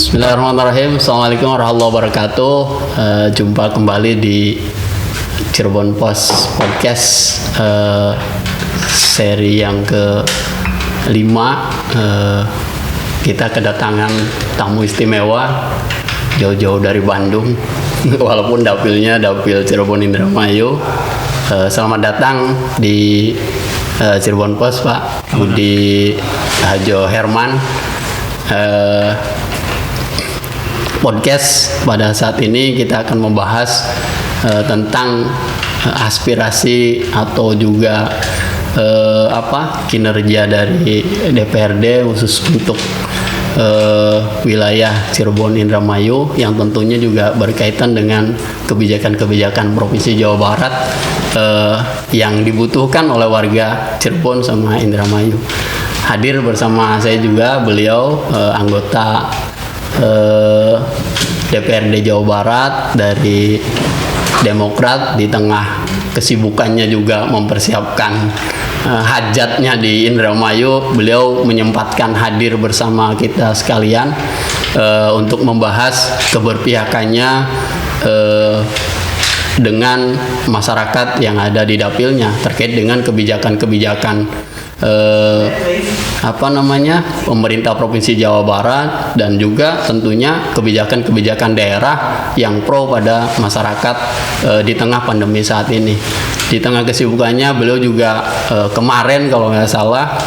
Bismillahirrahmanirrahim. Assalamualaikum warahmatullahi wabarakatuh. Jumpa kembali di Cirebon Post Podcast seri yang ke-5. Kita kedatangan tamu istimewa jauh-jauh dari Bandung, walaupun dapilnya dapil Cirebon Indramayu. Selamat datang di Cirebon Post, Pak Budi Hajo Herman. Podcast pada saat ini kita akan membahas tentang aspirasi atau juga kinerja dari DPRD khusus untuk wilayah Cirebon Indramayu, yang tentunya juga berkaitan dengan kebijakan-kebijakan Provinsi Jawa Barat yang dibutuhkan oleh warga Cirebon sama Indramayu. Hadir bersama saya juga beliau anggota DPRD Jawa Barat dari Demokrat, di tengah kesibukannya juga mempersiapkan hajatnya di Indramayu. Beliau menyempatkan hadir bersama kita sekalian untuk membahas keberpihakannya dengan masyarakat yang ada di dapilnya terkait dengan kebijakan-kebijakan pemerintah Provinsi Jawa Barat, dan juga tentunya kebijakan-kebijakan daerah yang pro pada masyarakat di tengah pandemi saat ini. Di tengah kesibukannya beliau juga kemarin kalau nggak salah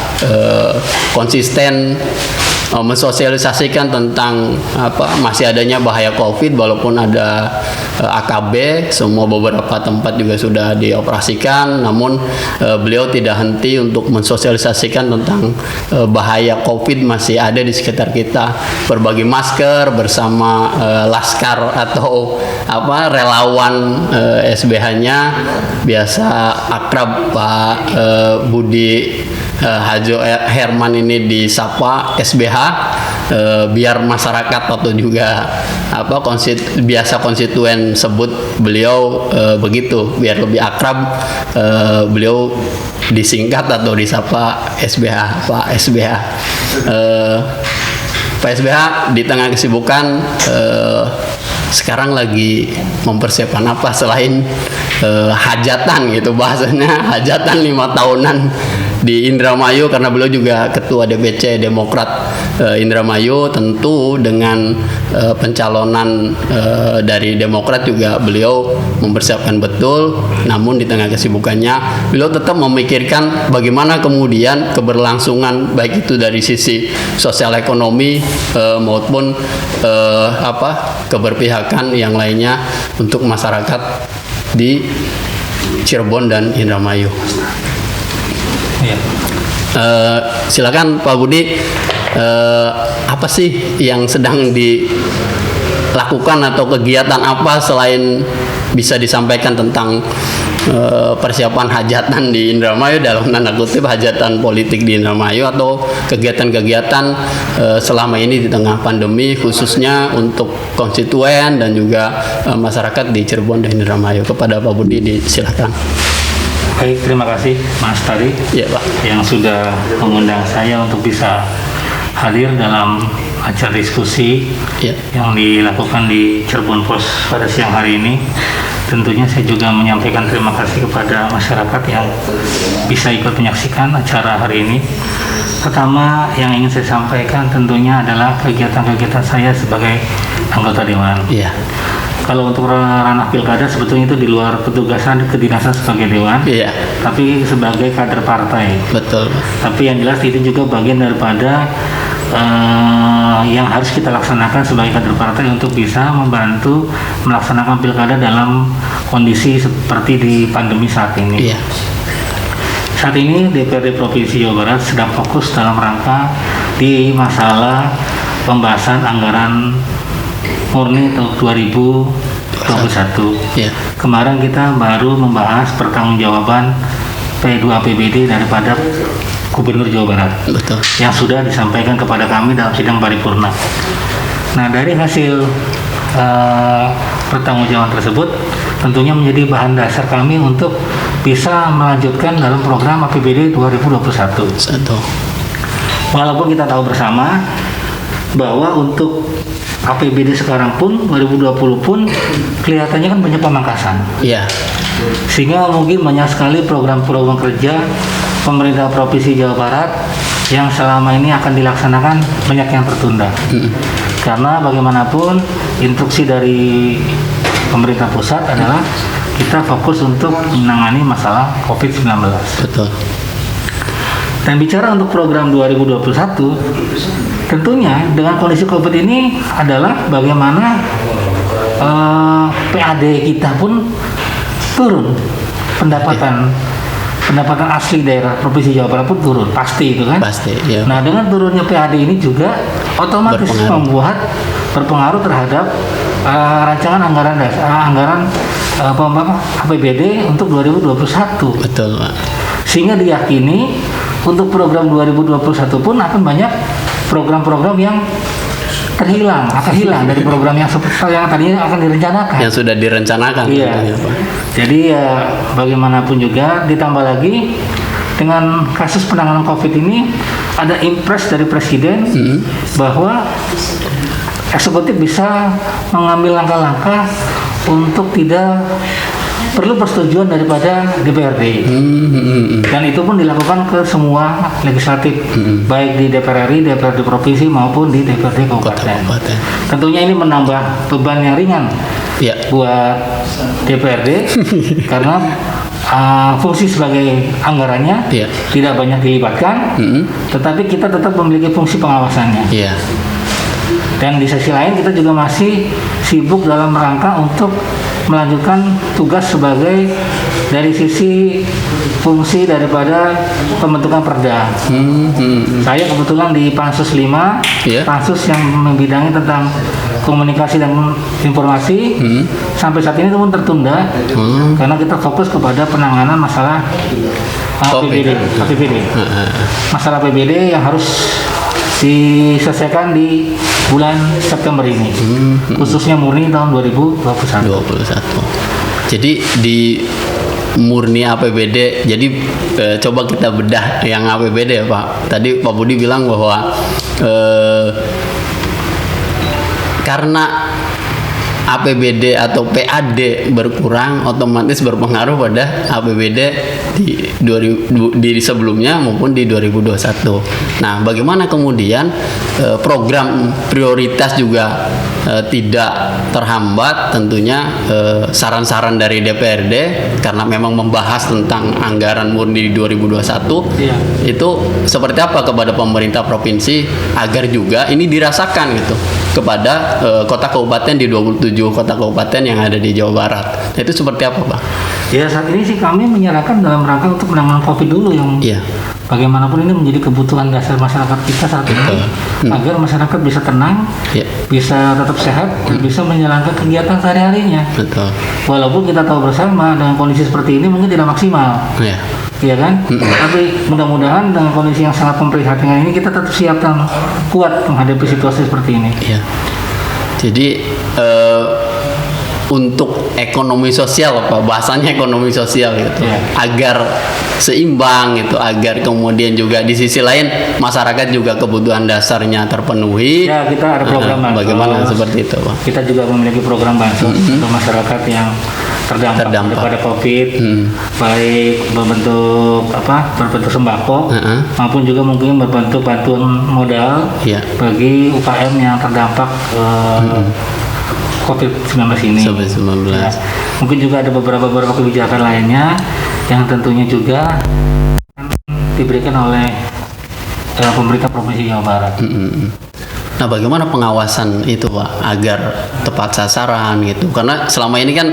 konsisten mensosialisasikan tentang masih adanya bahaya COVID, walaupun ada AKB, semua beberapa tempat juga sudah dioperasikan, namun beliau tidak henti untuk mensosialisasikan tentang bahaya COVID masih ada di sekitar kita. Berbagi masker bersama laskar atau relawan SBH-nya, biasa akrab Pak Budi Hajo Herman ini disapa SBH, biar masyarakat atau juga biasa konstituen sebut beliau begitu, biar lebih akrab, beliau disingkat atau disapa SBH. Pak SBH, Pak SBH di tengah kesibukan sekarang lagi mempersiapkan apa selain hajatan gitu, bahasanya hajatan 5 tahunan di Indramayu, karena beliau juga ketua DPC Demokrat Indramayu. Tentu dengan pencalonan dari Demokrat juga beliau mempersiapkan betul, namun di tengah kesibukannya beliau tetap memikirkan bagaimana kemudian keberlangsungan baik itu dari sisi sosial ekonomi maupun keberpihakan yang lainnya untuk masyarakat di Cirebon dan Indramayu. Ya. Silakan Pak Budi, apa sih yang sedang dilakukan atau kegiatan apa selain bisa disampaikan tentang persiapan hajatan di Indramayu, dalam tanda kutip hajatan politik di Indramayu, atau kegiatan-kegiatan selama ini di tengah pandemi khususnya untuk konstituen dan juga masyarakat di Cirebon dan Indramayu. Kepada Pak Budi silakan. Baik, terima kasih Mas Tari, ya, Pak, yang sudah mengundang saya untuk bisa hadir dalam acara diskusi yang dilakukan di Cirebon Post pada siang hari ini. Tentunya saya juga menyampaikan terima kasih kepada masyarakat yang bisa ikut menyaksikan acara hari ini. Pertama yang ingin saya sampaikan tentunya adalah kegiatan-kegiatan saya sebagai anggota Dewan. Iya. Kalau untuk ranah pilkada sebetulnya itu di luar petugasan kedinasan sebagai Dewan, tapi sebagai kader partai. Betul. Tapi yang jelas itu juga bagian daripada yang harus kita laksanakan sebagai kader partai untuk bisa membantu melaksanakan pilkada dalam kondisi seperti di pandemi saat ini. Iya. Saat ini DPRD Provinsi Jawa Barat sedang fokus dalam rangka di masalah pembahasan anggaran murni tahun 2021. Kemarin kita baru membahas pertanggungjawaban P2 APBD daripada Gubernur Jawa Barat. Betul. Yang sudah disampaikan kepada kami dalam sidang paripurna. Nah, dari hasil pertanggungjawaban tersebut tentunya menjadi bahan dasar kami untuk bisa melanjutkan dalam program APBD 2021. Walaupun kita tahu bersama bahwa untuk APBD sekarang pun 2020 pun kelihatannya kan banyak pemangkasan. Iya. Sehingga mungkin banyak sekali program-program kerja pemerintah Provinsi Jawa Barat yang selama ini akan dilaksanakan banyak yang tertunda. Karena bagaimanapun instruksi dari pemerintah pusat adalah kita fokus untuk menangani masalah COVID-19. Betul. Dan bicara untuk program 2021, tentunya dengan kondisi COVID ini adalah bagaimana PAD kita pun turun, pendapatan asli daerah Provinsi Jawa Barat pun turun, pasti itu kan? Pasti, ya. Nah, dengan turunnya PAD ini juga otomatis berpengaruh terhadap rancangan anggaran APBD untuk 2021. Betul, Pak. Sehingga diyakini untuk program 2021 pun akan banyak program-program yang akan hilang dari program yang tadinya akan direncanakan. Yang sudah direncanakan. Iya. Tentunya, Pak. Jadi ya bagaimanapun juga ditambah lagi dengan kasus penanganan COVID ini ada impres dari Presiden bahwa eksekutif bisa mengambil langkah-langkah untuk tidak perlu persetujuan daripada DPRD. Dan itu pun dilakukan ke semua legislatif, baik di DPR RI, DPRD provinsi maupun di DPRD kabupaten. Tentunya ini menambah beban yang ringan buat DPRD karena fungsi sebagai anggarannya tidak banyak dilibatkan, tetapi kita tetap memiliki fungsi pengawasannya. Dan di sisi lain kita juga masih sibuk dalam rangka untuk melanjutkan tugas sebagai dari sisi fungsi daripada pembentukan perda. Saya kebetulan di Pansus 5, Pansus yang membidangi tentang komunikasi dan informasi, sampai saat ini pun tertunda karena kita fokus kepada penanganan masalah APBD. Masalah APBD yang harus diselesaikan di bulan September ini, khususnya murni tahun 2021. Jadi di murni APBD, jadi coba kita bedah yang APBD ya Pak. Tadi Pak Budi bilang bahwa karena APBD atau PAD berkurang otomatis berpengaruh pada APBD di sebelumnya maupun di 2021. Nah, bagaimana kemudian program prioritas juga tidak terhambat, tentunya saran-saran dari DPRD karena memang membahas tentang anggaran murni di 2021 itu seperti apa kepada pemerintah provinsi agar juga ini dirasakan gitu kepada kota kabupaten di 27 kota kabupaten yang ada di Jawa Barat. Nah, itu seperti apa, Pak? Ya, saat ini sih kami menyerahkan dalam rangka untuk penanganan COVID dulu yang bagaimanapun ini menjadi kebutuhan dasar masyarakat kita saat ini agar masyarakat bisa tenang, bisa tetap sehat, dan bisa menjalankan kegiatan sehari-harinya. Walaupun kita tahu bersama dengan kondisi seperti ini mungkin tidak maksimal. Iya kan? Tapi mudah-mudahan dengan kondisi yang sangat memprihatinkan ini kita tetap siap dan kuat menghadapi situasi seperti ini. Jadi untuk ekonomi sosial Pak, bahasanya ekonomi sosial gitu, agar seimbang gitu, agar kemudian juga di sisi lain masyarakat juga kebutuhan dasarnya terpenuhi. Ya, kita ada program bansos. Bagaimana seperti itu Pak? Kita juga memiliki program bansos untuk masyarakat yang terdampak daripada COVID, baik berbentuk sembako maupun juga mungkin berbentuk bantuan modal bagi UKM yang terdampak COVID-19 ini. Ya. Mungkin juga ada beberapa kebijakan lainnya yang tentunya juga diberikan oleh pemerintah Provinsi Jawa Barat. Nah, bagaimana pengawasan itu Pak agar tepat sasaran gitu? Karena selama ini kan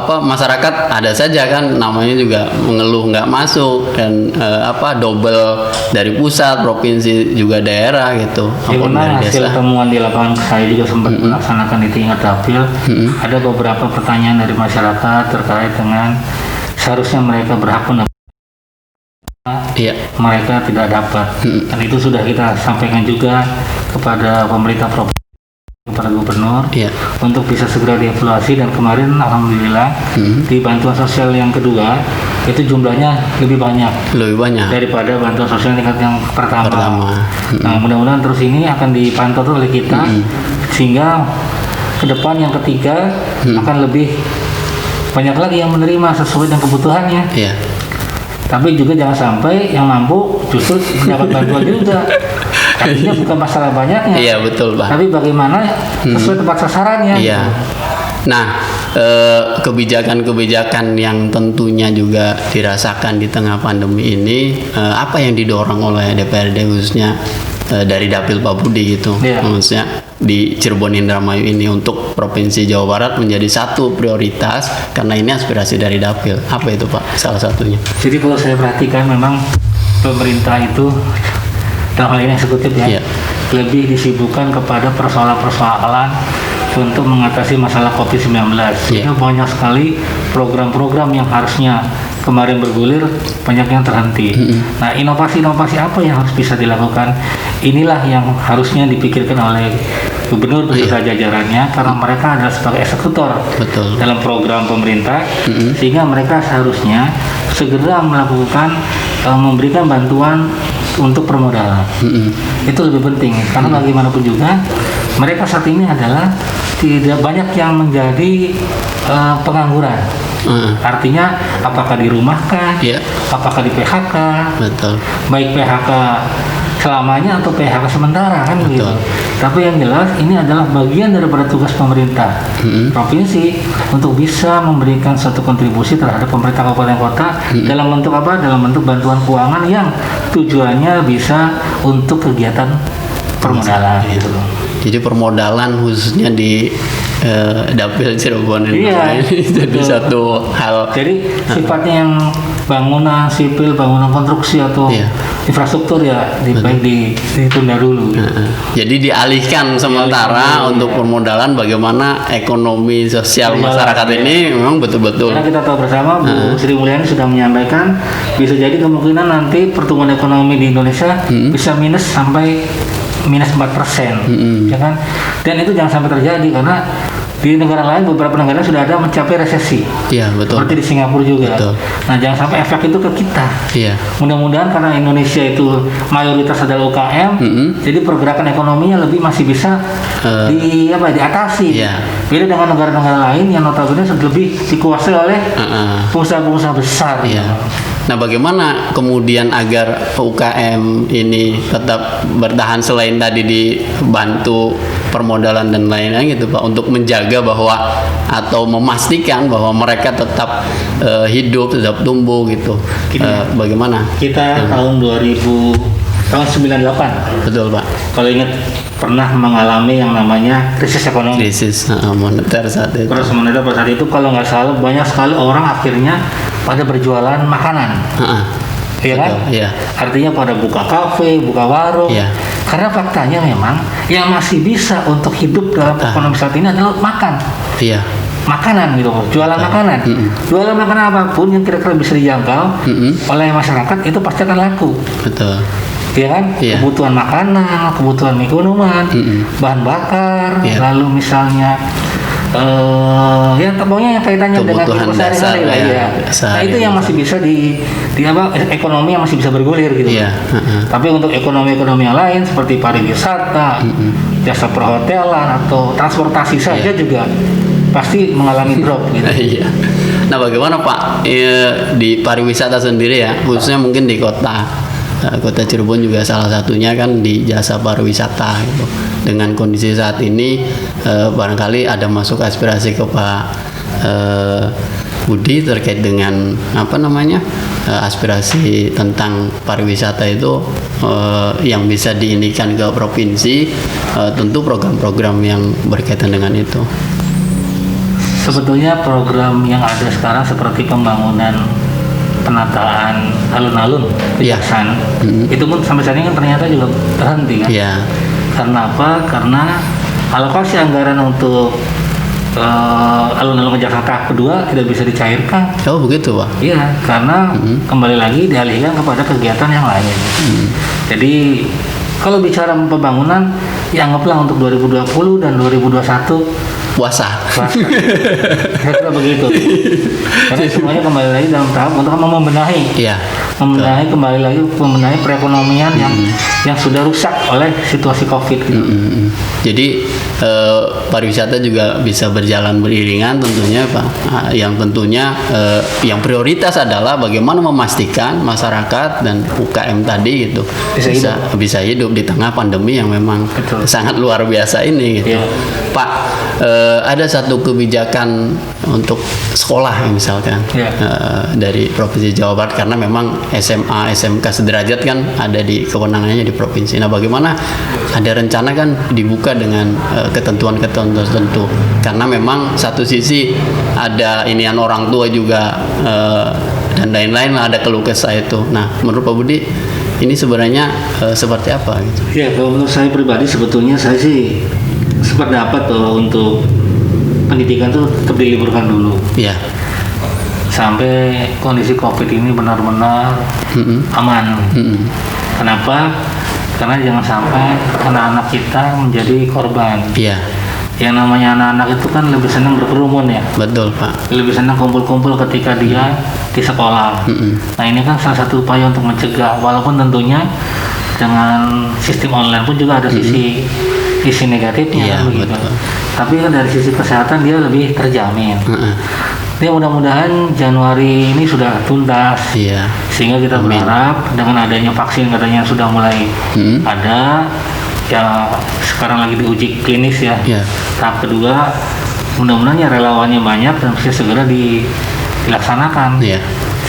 masyarakat ada saja kan namanya juga mengeluh nggak masuk dan double dari pusat, provinsi juga daerah gitu. Karena hasil temuan di lapangan saya juga sempat melaksanakan di tingkat dapil, ada beberapa pertanyaan dari masyarakat terkait dengan seharusnya mereka berhak mendapat. Mereka tidak dapat, dan itu sudah kita sampaikan juga kepada pemerintah provinsi. kepada gubernur Iya. untuk bisa segera dievaluasi, dan kemarin alhamdulillah di bantuan sosial yang kedua itu jumlahnya lebih banyak daripada bantuan sosial tingkat yang pertama. Nah, mudah-mudahan terus ini akan dipantau oleh kita sehingga ke depan yang ketiga akan lebih banyak lagi yang menerima sesuai dengan kebutuhannya. Iya. Tapi juga jangan sampai yang mampu justru mendapat bantuan juga. Artinya bukan masalah banyaknya. Iya, betul, Pak. Tapi bagaimana sesuai tepat sasarannya. Iya. Nah, kebijakan-kebijakan yang tentunya juga dirasakan di tengah pandemi ini, apa yang didorong oleh DPRD khususnya dari Dapil Pak Budi gitu, maksudnya di Cirebon Indramayu ini untuk Provinsi Jawa Barat menjadi satu prioritas karena ini aspirasi dari Dapil. Apa itu, Pak, salah satunya? Jadi kalau saya perhatikan memang pemerintah itu dalam hal ini eksekutif lebih disibukkan kepada persoalan-persoalan untuk mengatasi masalah COVID-19. Sehingga banyak sekali program-program yang harusnya kemarin bergulir banyak yang terhenti. Nah, inovasi-inovasi apa yang harus bisa dilakukan? Inilah yang harusnya dipikirkan oleh gubernur beserta jajarannya, karena mereka adalah sebagai eksekutor dalam program pemerintah, sehingga mereka seharusnya segera melakukan memberikan bantuan untuk permodalan. Itu lebih penting karena bagaimanapun juga mereka saat ini adalah tidak banyak yang menjadi pengangguran. Artinya apakah dirumahkan, apakah di PHK, baik PHK selamanya atau PHK sementara kan gitu. Tapi yang jelas ini adalah bagian daripada tugas pemerintah provinsi untuk bisa memberikan suatu kontribusi terhadap pemerintah kabupaten kota dalam bentuk apa? Dalam bentuk bantuan keuangan yang tujuannya bisa untuk kegiatan permodalan gitu loh. Jadi permodalan khususnya di Dapil Cirebon ini jadi satu hal. Jadi sifatnya yang bangunan sipil, bangunan konstruksi atau infrastruktur baik ditunda dulu. Jadi dialihkan sementara untuk permodalan, bagaimana ekonomi sosial masyarakat ini memang betul-betul. Karena kita tahu bersama Bu Sri Mulyani sudah menyampaikan bisa jadi kemungkinan nanti pertumbuhan ekonomi di Indonesia bisa minus sampai minus 4%, ya kan? Dan itu jangan sampai terjadi karena di negara lain, beberapa negara sudah ada mencapai resesi. Iya, betul. Seperti di Singapura juga. Betul. Nah, jangan sampai efek itu ke kita. Iya. Mudah-mudahan karena Indonesia itu mayoritas adalah UKM, jadi pergerakan ekonominya lebih masih bisa diatasi. Iya. Beda dengan negara-negara lain yang notabene lebih dikuasai oleh pengusaha-pengusaha besar. Iya. Nah, bagaimana kemudian agar UKM ini tetap bertahan selain tadi dibantu permodalan dan lain-lain gitu, Pak, untuk menjaga bahwa atau memastikan bahwa mereka tetap hidup, tetap tumbuh gitu. Bagaimana? Kita tahun 98. Betul, Pak. Kalau ingat pernah mengalami yang namanya krisis ekonomi. Krisis moneter saat itu. Krisis moneter pada saat itu kalau nggak salah banyak sekali orang akhirnya pada berjualan makanan. Iya kan? Iya. Artinya pada buka kafe, buka warung. Iya. Karena faktanya memang yang masih bisa untuk hidup dalam ekonomi saat ini adalah makan. Iya. Makanan gitu, jualan makanan. Jualan makanan apapun yang kira-kira bisa dijangkau oleh masyarakat itu pasti akan laku. Betul. Ya kan? Iya. Kebutuhan makanan, kebutuhan minuman, bahan bakar, lalu misalnya pokoknya yang kaitannya dengan kebutuhan sehari-hari lah ya. Nah, itu yang masih bisa ekonomi yang masih bisa bergulir gitu. Iya. Tapi untuk ekonomi yang lain seperti pariwisata, jasa perhotelan atau transportasi saja juga pasti mengalami drop gitu. Iya. Nah, bagaimana Pak di pariwisata sendiri ya, khususnya mungkin di kota Cirebon juga salah satunya kan di jasa pariwisata gitu. Dengan kondisi saat ini barangkali ada masuk aspirasi ke Pak Budi terkait dengan aspirasi tentang pariwisata itu yang bisa diinikan ke provinsi, tentu program-program yang berkaitan dengan itu. Sebetulnya program yang ada sekarang seperti pembangunan penataan alun-alun Kejaksan itu pun sampai saat ini kan ternyata juga terhenti kan? Karena apa? Karena alokasi anggaran untuk alun-alun Kejaksan tahap kedua tidak bisa dicairkan. Oh begitu Pak? Iya, karena kembali lagi dialihkan kepada kegiatan yang lain. Jadi Kalau bicara pembangunan, ya anggaplah untuk 2020 dan 2021 puasa. Kira-kira begitu. Karena semuanya kembali lagi dalam tahap untuk membenahi. Iya. Membenahi perekonomian yang sudah rusak oleh situasi Covid. Jadi pariwisata juga bisa berjalan beriringan tentunya Pak. Yang tentunya yang prioritas adalah bagaimana memastikan masyarakat dan UKM tadi gitu bisa hidup di tengah pandemi yang memang sangat luar biasa ini gitu. Pak, ada satu kebijakan untuk sekolah misalkan dari Provinsi Jawa Barat, karena memang SMA, SMK sederajat kan ada di kewenangannya di provinsi. Nah, bagaimana ada rencana kan dibuka dengan ketentuan-ketentuan tertentu, karena memang satu sisi ada inian orang tua juga dan lain-lain lah, ada keluh kesah itu. Nah, menurut Pak Budi ini sebenarnya seperti apa gitu? Ya, kalau menurut saya pribadi sebetulnya saya sih sependapat bahwa untuk pendidikan itu tetap diliburkan dulu. Iya. Sampai kondisi Covid ini benar-benar aman. Kenapa? Karena jangan sampai anak-anak kita menjadi korban. Iya. Yang namanya anak-anak itu kan lebih senang berkerumun ya. Betul Pak. Lebih senang kumpul-kumpul ketika dia di sekolah. Nah, ini kan salah satu upaya untuk mencegah. Walaupun tentunya dengan sistem online pun juga ada sisi negatifnya kan begitu. Tapi kan dari sisi kesehatan dia lebih terjamin. Ini mudah-mudahan Januari ini sudah tuntas. Sehingga kita berharap dengan adanya vaksin katanya sudah mulai ada, ya sekarang lagi diuji klinis ya. Tahap kedua, mudah-mudahan ya relawannya banyak dan bisa segera dilaksanakan.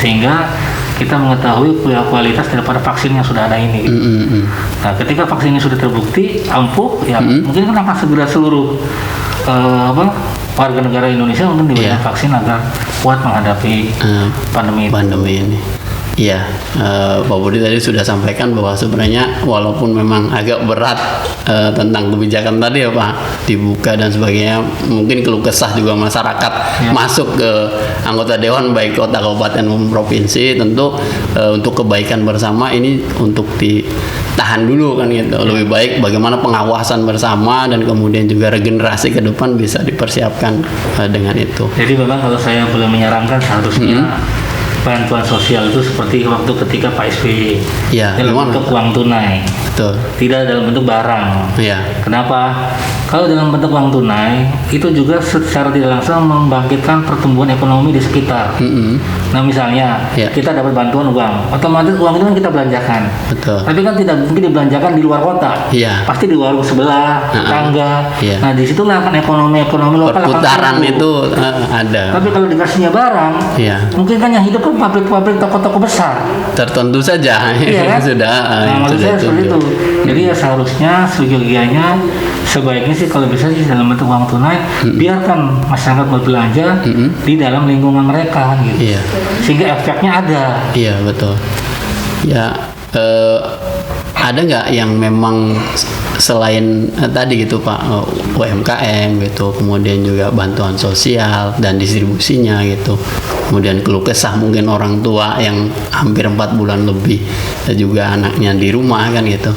Sehingga kita mengetahui kualitas daripada vaksin yang sudah ada ini. Nah, ketika vaksin ini sudah terbukti ampuh, ya mungkin kan akan segera seluruh warga negara Indonesia mungkin diberikan vaksin agar kuat menghadapi pandemi ini. Iya, Pak Budi tadi sudah sampaikan bahwa sebenarnya walaupun memang agak berat tentang kebijakan tadi ya Pak, dibuka dan sebagainya, mungkin keluh kesah juga masyarakat masuk ke anggota dewan baik kota, kabupaten maupun provinsi, tentu untuk kebaikan bersama ini untuk ditahan dulu kan gitu. Lebih baik bagaimana pengawasan bersama dan kemudian juga regenerasi ke depan bisa dipersiapkan dengan itu. Jadi memang kalau saya boleh menyarankan seharusnya bantuan sosial itu seperti waktu ketika Pak SBY dalam bentuk uang tunai. Betul. Tidak dalam bentuk barang. Kenapa? Kalau dalam bentuk uang tunai itu juga secara tidak langsung membangkitkan pertumbuhan ekonomi di sekitar. Nah, misalnya kita dapat bantuan uang, otomatis uang itu kan kita belanjakan. Betul. Tapi kan tidak mungkin dibelanjakan di luar kota. Pasti di warung sebelah, tetangga. Nah, disitulah kan ekonomi lokal perputaran itu ada. Tapi kalau dikasihnya barang, mungkin kan yang hidup kan pabrik-pabrik, toko-toko besar. Tertentu saja. Kan? Sudah. Nah, maksud saya seperti itu. Jadi ya seharusnya seyogianya sebaiknya sih kalau bisa sih dalam bentuk uang tunai, biarkan masyarakat berbelanja di dalam lingkungan mereka gitu. Sehingga efeknya ada. Iya, betul. Ya, ada nggak yang memang selain tadi gitu Pak, UMKM gitu, kemudian juga bantuan sosial dan distribusinya gitu, kemudian keluh kesah mungkin orang tua yang hampir 4 bulan lebih juga anaknya di rumah kan gitu.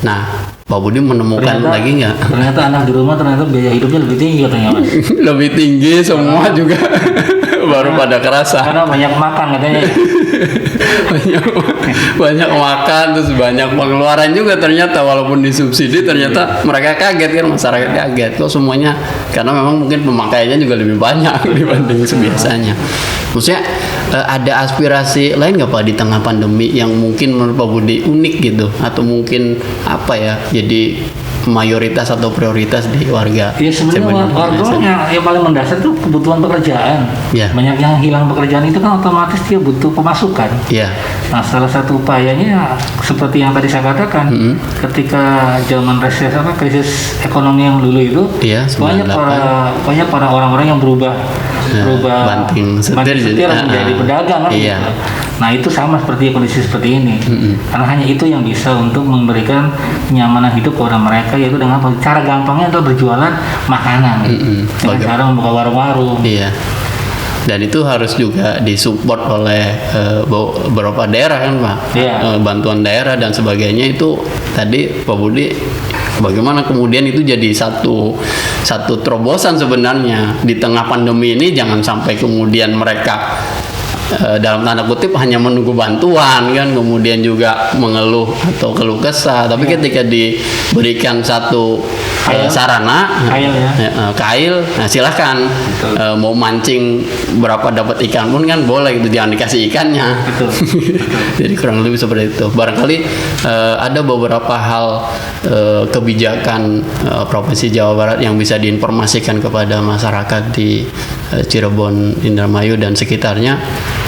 Nah, Pak Budi menemukan lagi nggak? Ternyata anak di rumah ternyata biaya hidupnya lebih tinggi katanya Mas. Lebih tinggi semua juga. Baru pada kerasa. Karena banyak makan katanya. banyak makan, terus banyak pengeluaran juga ternyata, walaupun disubsidi ternyata mereka kaget kan, masyarakat kaget kok semuanya, karena memang mungkin pemakaiannya juga lebih banyak dibanding biasanya. Maksudnya ada aspirasi lain nggak Pak di tengah pandemi yang mungkin menurut Pak Budi unik gitu, atau mungkin apa ya jadi mayoritas atau prioritas di warga? Ya sebenarnya warga yang paling mendasar itu kebutuhan pekerjaan. Banyak yang hilang pekerjaan itu kan otomatis dia butuh pemasukan. Nah, salah satu upayanya seperti yang tadi saya katakan, ketika zaman krisis ekonomi yang dulu itu, banyak para orang-orang yang berubah banting setir menjadi pedagang kan. Nah, itu sama seperti kondisi seperti ini. Karena hanya itu yang bisa untuk memberikan kenyamanan hidup kepada mereka, yaitu dengan cara gampangnya adalah berjualan makanan. Dengan cara membuka warung-warung. Dan itu harus juga disupport oleh beberapa daerah kan Pak, bantuan daerah dan sebagainya. Itu tadi Pak Budi, bagaimana kemudian itu jadi satu terobosan sebenarnya di tengah pandemi ini. Jangan sampai kemudian mereka dalam tanda kutip hanya menunggu bantuan kan, kemudian juga mengeluh atau keluh kesah, tapi ketika diberikan satu sarana kail, nah silahkan mau mancing berapa dapat ikan pun kan boleh gitu, jangan dikasih ikannya. Betul. Jadi kurang lebih seperti itu. Barangkali ada beberapa hal kebijakan Provinsi Jawa Barat yang bisa diinformasikan kepada masyarakat di Cirebon, Indramayu dan sekitarnya.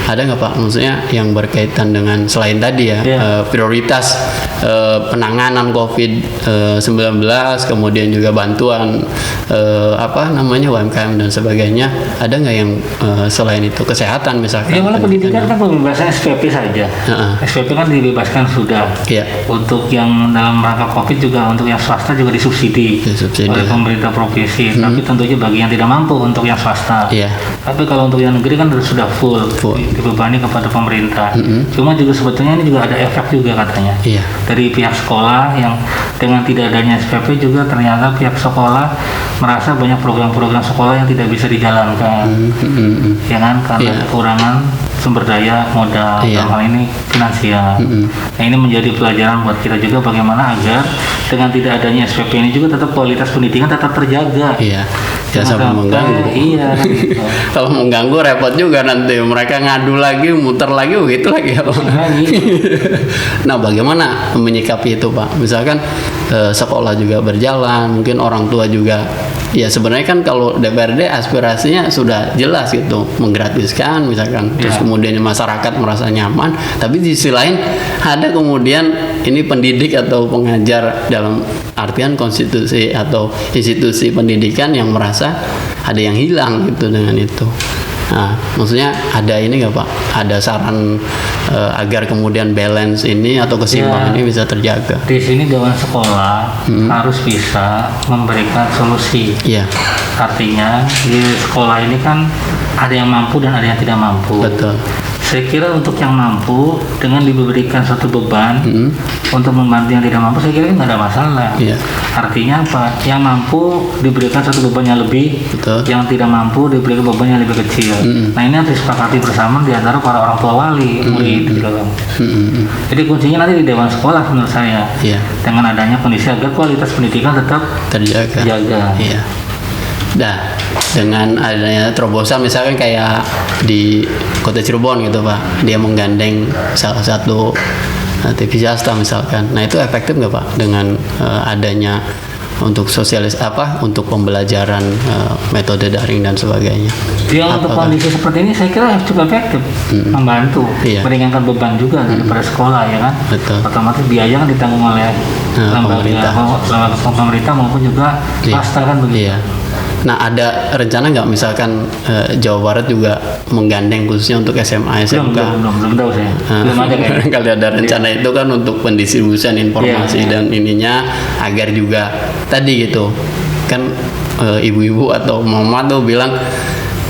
Ada nggak Pak? Maksudnya yang berkaitan dengan selain tadi prioritas penanganan COVID-19, kemudian juga bantuan UMKM dan sebagainya. Ada nggak yang selain itu, kesehatan misalkan? Malah pendidikan kan pembebasan SPP saja. SPP kan dibebaskan sudah. Untuk yang dalam rangka COVID juga, untuk yang swasta juga disubsidi oleh pemerintah provinsi. Tapi tentunya bagi yang tidak mampu untuk yang swasta. Tapi kalau untuk yang negeri kan sudah full. Dibebani kepada pemerintah. Cuma juga sebetulnya ini juga ada efek juga katanya. Dari pihak sekolah yang dengan tidak adanya SPP juga ternyata pihak sekolah merasa banyak program-program sekolah yang tidak bisa dijalankan. Ya kan, karena kekurangan sumber daya modal, dalam hal ini finansial. Nah, ini menjadi pelajaran buat kita juga bagaimana agar dengan tidak adanya SPP ini juga tetap kualitas pendidikan tetap terjaga. Jangan sampai mengganggu. Gitu. Kalau mengganggu repot juga nanti, mereka ngadu lagi, muter lagi, begitu lagi. Nah, bagaimana menyikapi itu Pak? Misalkan sekolah juga berjalan, mungkin orang tua juga. Ya sebenarnya kan kalau DPRD aspirasinya sudah jelas gitu, menggratiskan misalkan, terus kemudian masyarakat merasa nyaman. Tapi di sisi lain ada kemudian ini pendidik atau pengajar dalam artian konstitusi atau institusi pendidikan yang merasa ada yang hilang gitu dengan itu. Nah, maksudnya ada ini nggak Pak? Ada saran agar kemudian balance ini atau keseimbangan ini bisa terjaga? Di sini Dewan Sekolah harus bisa memberikan solusi. Artinya di sekolah ini kan ada yang mampu dan ada yang tidak mampu. Betul. Saya kira untuk yang mampu dengan diberikan satu beban untuk membantu yang tidak mampu, saya kira nggak ada masalah. Artinya apa? Yang mampu diberikan satu beban yang lebih, yang tidak mampu diberikan beban yang lebih kecil. Nah, ini harus disepakati bersama di antara para orang tua wali murid. Jadi kuncinya nanti di Dewan Sekolah menurut saya. Dengan adanya kondisi agar kualitas pendidikan tetap terjaga. Nah, dengan adanya terobosan misalkan kayak di Kota Cirebon gitu Pak, dia menggandeng salah satu TV swasta misalkan. Nah, itu efektif nggak Pak dengan adanya untuk untuk pembelajaran metode daring dan sebagainya? Untuk kondisi seperti ini saya kira cukup efektif, membantu, meringankan beban juga daripada sekolah ya kan. Otomatis biaya kan ditanggung oleh pemerintah maupun juga swasta kan begitu. Nah, ada rencana nggak misalkan Jawa Barat juga menggandeng khususnya untuk SMA SMK? Belum tahu saya. Belum ada kayaknya. Kalau ada rencana itu kan untuk pendistribusian informasi dan ininya agar juga tadi gitu kan, ibu-ibu atau mama tuh bilang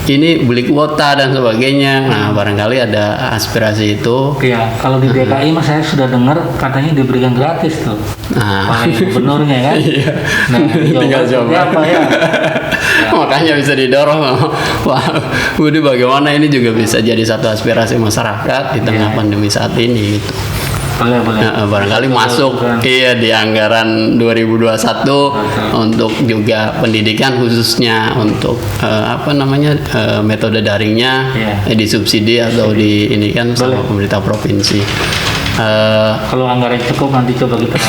ini beli kuota dan sebagainya. Nah, barangkali ada aspirasi itu. Kalau di DKI mas saya sudah dengar katanya diberikan gratis tuh. Oleh gubernurnya kan. Nah, tinggal coba. Apa ya? Makanya bisa didorong. Wah, Budi, bagaimana ini juga bisa jadi satu aspirasi masyarakat di tengah pandemi saat ini gitu. Boleh. Barangkali masuk di anggaran 2021 untuk juga pendidikan khususnya untuk metode daringnya disubsidi atau di ini kan sama pemerintah provinsi. Kalau anggaran cukup nanti coba kita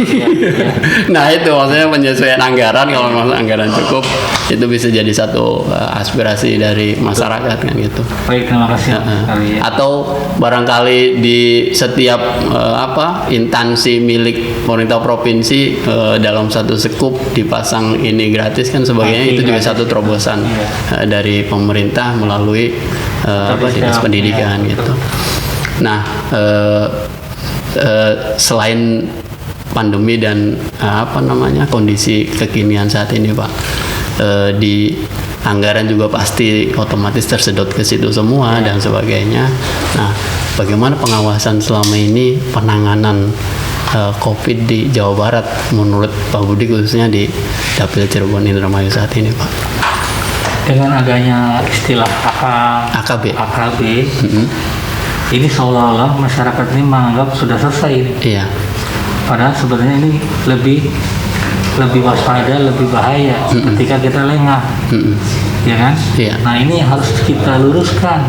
Nah, itu maksudnya penyesuaian anggaran. Kalau anggaran cukup itu bisa jadi satu aspirasi dari masyarakat kan gitu. Baik, terima kasih. Atau barangkali di setiap instansi milik pemerintah provinsi dalam satu sekup dipasang ini gratis kan sebagainya. Itu juga satu terobosan dari pemerintah melalui dinas pendidikan gitu. Nah, selain pandemi dan kondisi kekinian saat ini Pak, di anggaran juga pasti otomatis tersedot ke situ semua dan sebagainya. Nah, bagaimana pengawasan selama ini penanganan COVID di Jawa Barat menurut Pak Budi, khususnya di Dapil Cirebon Indramayu saat ini, Pak? Dengan adanya istilah AKB, ini seolah-olah masyarakat ini menganggap sudah selesai ini. Iya. Padahal sebenarnya ini lebih waspada, lebih bahaya ketika kita lengah, ya kan? Iya. Nah, ini harus kita luruskan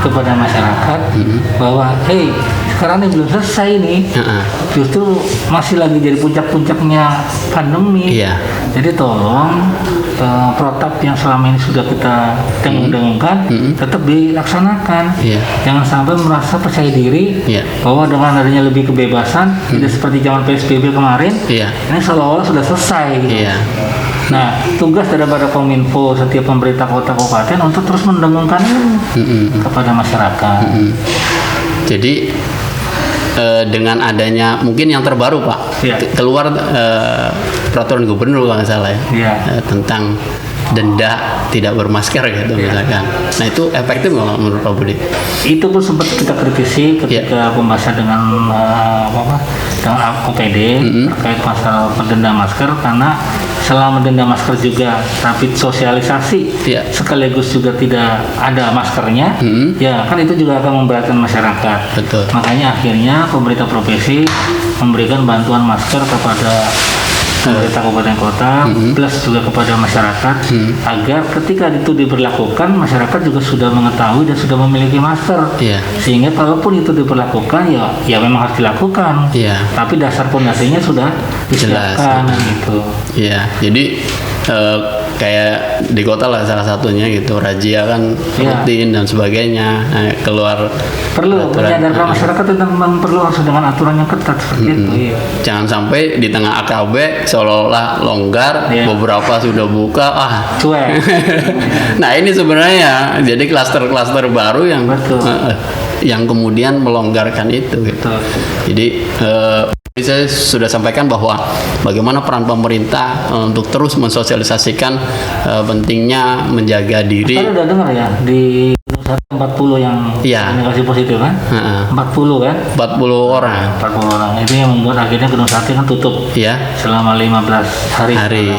kepada masyarakat bahwa, hey, sekarang ini belum selesai nih, justru masih lagi jadi puncak-puncaknya pandemi. Iya. Jadi tolong protap yang selama ini sudah kita dengung-dengungkan tetap dilaksanakan. Iya. Jangan sampai merasa percaya diri bahwa dengan adanya lebih kebebasan, tidak seperti zaman PSBB kemarin, ini seolah-olah sudah selesai. Gitu. Nah, tugas daripada Kominfo setiap pemerintah kota kabupaten untuk terus mendengungkan ini kepada masyarakat. Jadi dengan adanya mungkin yang terbaru, Pak, keluar peraturan gubernur kalau nggak salah tentang denda tidak bermasker gitu misalkan. Nah, itu efektif nggak menurut Pak Budi? Itu pun sempat kita kritisi ketika pembahasan dengan dengan OPD terkait masalah denda masker, karena selama denda masker juga tapi sosialisasi sekaligus juga tidak ada maskernya, ya kan itu juga akan memberatkan masyarakat. Betul. Makanya akhirnya pemerintah provinsi memberikan bantuan masker kepada pemerintah kabupaten kota plus juga kepada masyarakat agar ketika itu diberlakukan masyarakat juga sudah mengetahui dan sudah memiliki masker, sehingga kalaupun itu diberlakukan ya memang harus dilakukan, tapi dasar pondasinya sudah disiapkan gitu. Iya, jadi kayak di kota lah salah satunya gitu, razia kan rutin dan sebagainya. Nah, keluar perlu menyadarkan masyarakat tentang perlu harus dengan aturan yang ketat seperti itu. Jangan sampai di tengah AKB seolah-olah longgar, beberapa sudah buka, cuek. Nah, ini sebenarnya jadi klaster-klaster baru yang kemudian melonggarkan itu gitu. Jadi saya sudah sampaikan bahwa bagaimana peran pemerintah untuk terus mensosialisasikan pentingnya menjaga diri. Kita udah dengar ya di 40 yang komunikasi positif kan? 40 kan? 40 orang. 40 orang. Itu yang membuat akhirnya Gunung Sate kan tutup. Selama 15 hari.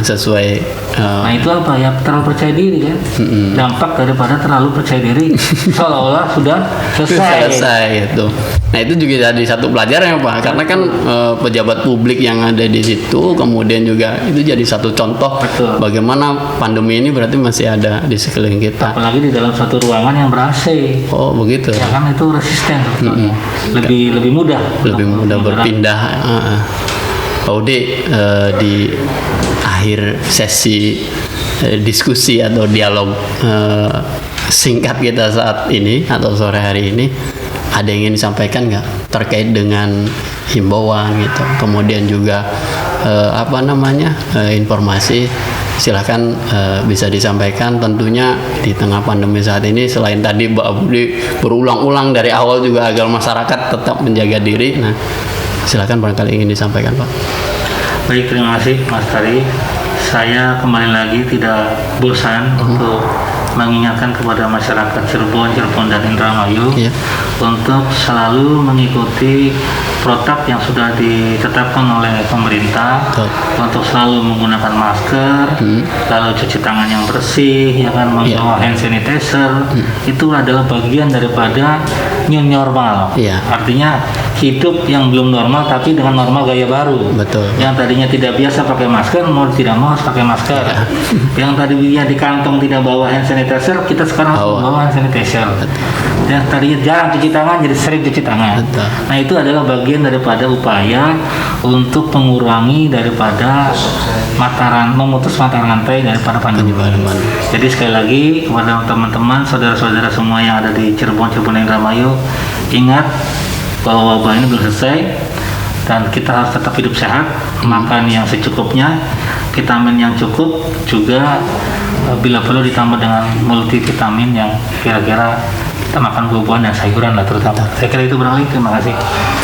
Sesuai. Nah, itu apa ya? Terlalu percaya diri kan? Dampak daripada terlalu percaya diri seolah-olah sudah selesai itu. Nah, itu juga jadi satu pelajaran ya, Pak. Karena kan pejabat publik yang ada di situ, kemudian juga itu jadi satu contoh bagaimana pandemi ini berarti masih ada di sekeliling kita. Apalagi di dalam satu ruangan yang ber-AC. Oh, begitu. Ya kan itu resisten. Lebih mudah. Lebih mudah berpindah. Pak Udi, di akhir sesi diskusi atau dialog singkat kita saat ini atau sore hari ini, ada yang ingin disampaikan nggak terkait dengan himbauan gitu, kemudian juga informasi, silahkan bisa disampaikan. Tentunya di tengah pandemi saat ini, selain tadi Mbak Budi berulang-ulang dari awal juga agar masyarakat tetap menjaga diri. Nah, silahkan barangkali ingin disampaikan, Pak. Baik, terima kasih Mas Tari. Saya kembali lagi tidak bosan untuk mengingatkan kepada masyarakat Cirebon dan Indramayu untuk selalu mengikuti protap yang sudah ditetapkan oleh pemerintah, untuk selalu menggunakan masker, lalu cuci tangan yang bersih, membawa hand sanitizer. Itu adalah bagian daripada new normal. Artinya hidup yang belum normal tapi dengan normal gaya baru. Yang tadinya tidak biasa pakai masker, mau tidak mau harus pakai masker. Yang tadinya di kantong tidak bawa hand sanitizer, kita sekarang harus bawa hand sanitizer. Yang tadinya jarang cuci tangan jadi sering cuci tangan. Nah, itu adalah bagian daripada upaya untuk mengurangi daripada memutus mata rantai daripada pandemi. Jadi sekali lagi kepada teman-teman, saudara-saudara semua yang ada di Cirebon Indramayu, ingat bahwa wabah ini belum selesai dan kita harus tetap hidup sehat, makan yang secukupnya, vitamin yang cukup, juga bila perlu ditambah dengan multivitamin yang kira-kira kita makan buah-buahan dan sayuran lah terutama. Saya kira itu barangkali. Terima kasih.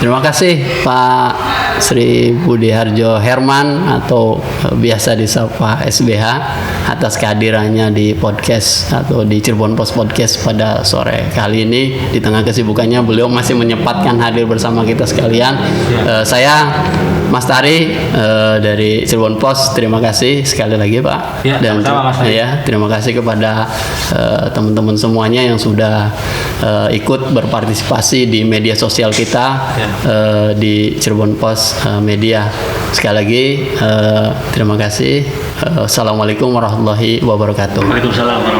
Terima kasih Pak Sri Budi Harjo Herman atau biasa disapa SBH atas kehadirannya di podcast atau di Cirebon Post Podcast pada sore kali ini. Di tengah kesibukannya beliau masih menyempatkan hadir bersama kita sekalian. Saya Mas Tari dari Cirebon Post, terima kasih sekali lagi Pak. Dan terima kasih kepada teman-teman semuanya yang sudah ikut berpartisipasi di media sosial kita di Cirebon Post Media. Sekali lagi terima kasih. Assalamualaikum warahmatullahi wabarakatuh. Waalaikumsalam.